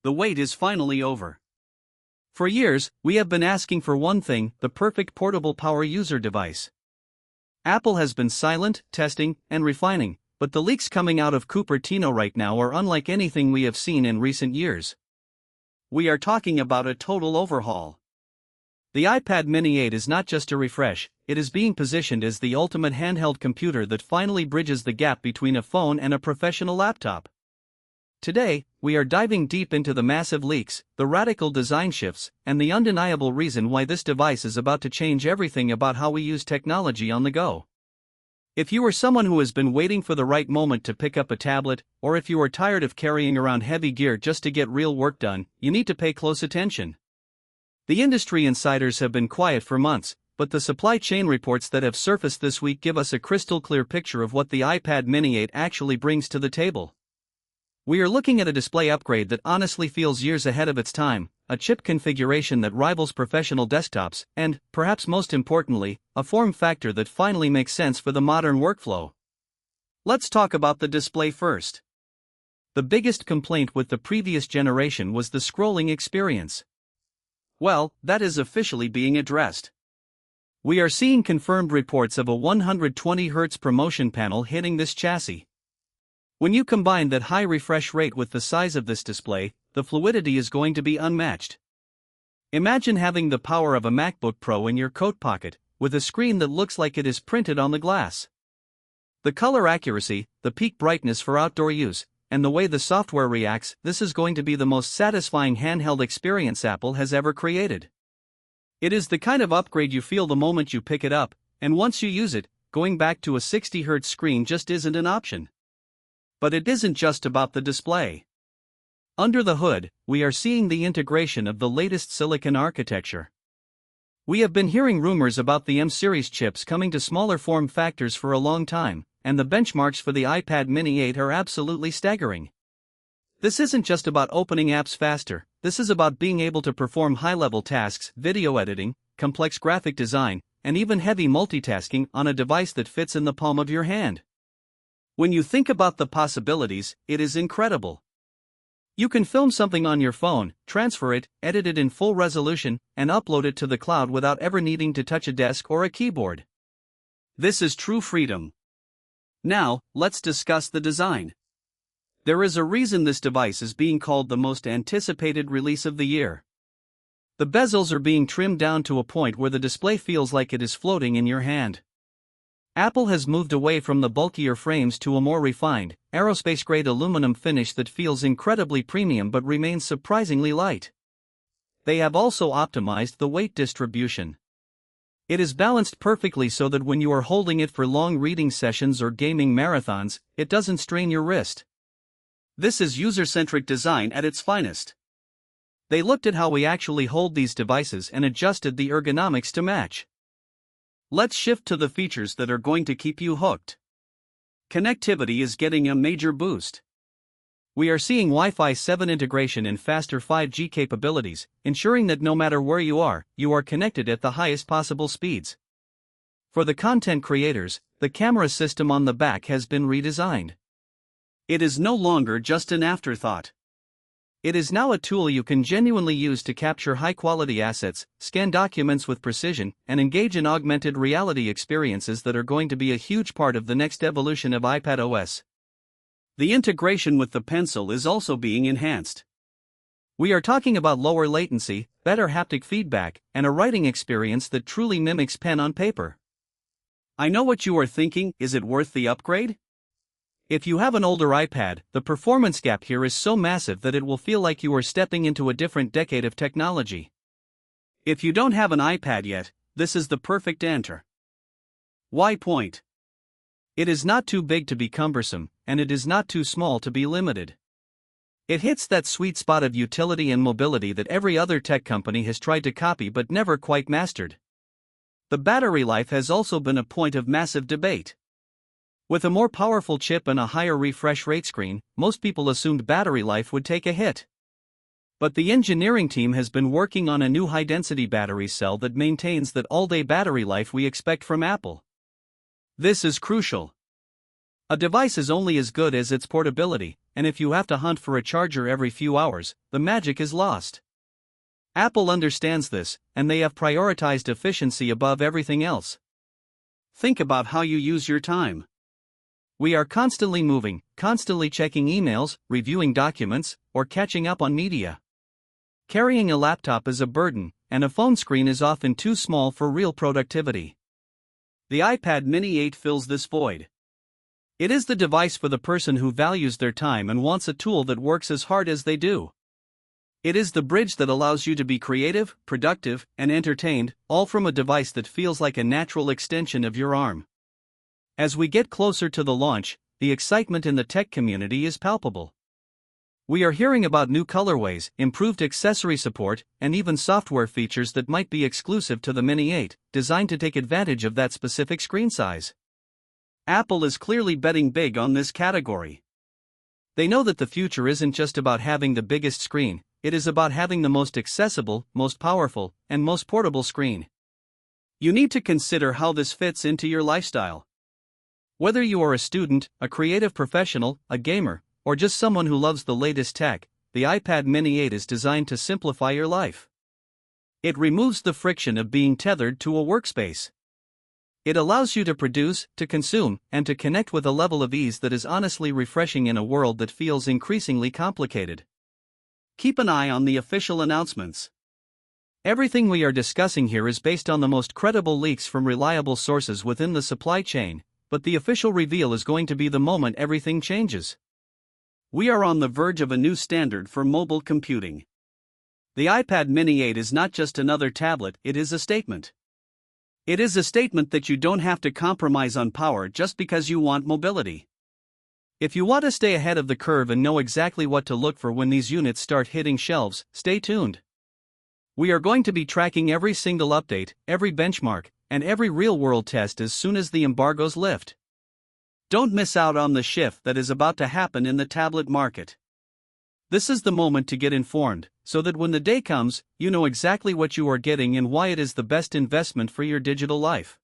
The wait is finally over. For years, we have been asking for one thing: the perfect portable power user device. Apple has been silent, testing, and refining, but the leaks coming out of Cupertino right now are unlike anything we have seen in recent years. We are talking about a total overhaul. The iPad Mini 8 is not just a refresh, it is being positioned as the ultimate handheld computer that finally bridges the gap between a phone and a professional laptop. Today, we are diving deep into the massive leaks, the radical design shifts, and the undeniable reason why this device is about to change everything about how we use technology on the go. If you are someone who has been waiting for the right moment to pick up a tablet, or if you are tired of carrying around heavy gear just to get real work done, you need to pay close attention. The industry insiders have been quiet for months, but the supply chain reports that have surfaced this week give us a crystal clear picture of what the iPad Mini 8 actually brings to the table. We are looking at a display upgrade that honestly feels years ahead of its time, a chip configuration that rivals professional desktops, and, perhaps most importantly, a form factor that finally makes sense for the modern workflow. Let's talk about the display first. The biggest complaint with the previous generation was the scrolling experience. Well, that is officially being addressed. We are seeing confirmed reports of a 120 Hz promotion panel hitting this chassis. When you combine that high refresh rate with the size of this display, the fluidity is going to be unmatched. Imagine having the power of a MacBook Pro in your coat pocket, with a screen that looks like it is printed on the glass. The color accuracy, the peak brightness for outdoor use, and the way the software reacts, this is going to be the most satisfying handheld experience Apple has ever created. It is the kind of upgrade you feel the moment you pick it up, and once you use it, going back to a 60 Hz screen just isn't an option. But it isn't just about the display. Under the hood, we are seeing the integration of the latest silicon architecture. We have been hearing rumors about the M-series chips coming to smaller form factors for a long time, and the benchmarks for the iPad Mini 8 are absolutely staggering. This isn't just about opening apps faster, this is about being able to perform high-level tasks, video editing, complex graphic design, and even heavy multitasking on a device that fits in the palm of your hand. When you think about the possibilities, it is incredible. You can film something on your phone, transfer it, edit it in full resolution, and upload it to the cloud without ever needing to touch a desk or a keyboard. This is true freedom. Now, let's discuss the design. There is a reason this device is being called the most anticipated release of the year. The bezels are being trimmed down to a point where the display feels like it is floating in your hand. Apple has moved away from the bulkier frames to a more refined, aerospace-grade aluminum finish that feels incredibly premium but remains surprisingly light. They have also optimized the weight distribution. It is balanced perfectly so that when you are holding it for long reading sessions or gaming marathons, it doesn't strain your wrist. This is user-centric design at its finest. They looked at how we actually hold these devices and adjusted the ergonomics to match. Let's shift to the features that are going to keep you hooked. Connectivity is getting a major boost. We are seeing Wi-Fi 7 integration and faster 5G capabilities, ensuring that no matter where you are connected at the highest possible speeds. For the content creators, the camera system on the back has been redesigned. It is no longer just an afterthought. It is now a tool you can genuinely use to capture high-quality assets, scan documents with precision, and engage in augmented reality experiences that are going to be a huge part of the next evolution of iPadOS. The integration with the Pencil is also being enhanced. We are talking about lower latency, better haptic feedback, and a writing experience that truly mimics pen on paper. I know what you are thinking: is it worth the upgrade? If you have an older iPad, the performance gap here is so massive that it will feel like you are stepping into a different decade of technology. If you don't have an iPad yet, this is the perfect answer. Why point? It is not too big to be cumbersome, and it is not too small to be limited. It hits that sweet spot of utility and mobility that every other tech company has tried to copy but never quite mastered. The battery life has also been a point of massive debate. With a more powerful chip and a higher refresh rate screen, most people assumed battery life would take a hit. But the engineering team has been working on a new high-density battery cell that maintains that all-day battery life we expect from Apple. This is crucial. A device is only as good as its portability, and if you have to hunt for a charger every few hours, the magic is lost. Apple understands this, and they have prioritized efficiency above everything else. Think about how you use your time. We are constantly moving, constantly checking emails, reviewing documents, or catching up on media. Carrying a laptop is a burden, and a phone screen is often too small for real productivity. The iPad Mini 8 fills this void. It is the device for the person who values their time and wants a tool that works as hard as they do. It is the bridge that allows you to be creative, productive, and entertained, all from a device that feels like a natural extension of your arm. As we get closer to the launch, the excitement in the tech community is palpable. We are hearing about new colorways, improved accessory support, and even software features that might be exclusive to the Mini 8, designed to take advantage of that specific screen size. Apple is clearly betting big on this category. They know that the future isn't just about having the biggest screen, it is about having the most accessible, most powerful, and most portable screen. You need to consider how this fits into your lifestyle. Whether you are a student, a creative professional, a gamer, or just someone who loves the latest tech, the iPad Mini 8 is designed to simplify your life. It removes the friction of being tethered to a workspace. It allows you to produce, to consume, and to connect with a level of ease that is honestly refreshing in a world that feels increasingly complicated. Keep an eye on the official announcements. Everything we are discussing here is based on the most credible leaks from reliable sources within the supply chain, but the official reveal is going to be the moment everything changes. We are on the verge of a new standard for mobile computing. The iPad Mini 8 is not just another tablet, it is a statement. It is a statement that you don't have to compromise on power just because you want mobility. If you want to stay ahead of the curve and know exactly what to look for when these units start hitting shelves, stay tuned. We are going to be tracking every single update, every benchmark, and every real-world test as soon as the embargoes lift. Don't miss out on the shift that is about to happen in the tablet market. This is the moment to get informed, so that when the day comes, you know exactly what you are getting and why it is the best investment for your digital life.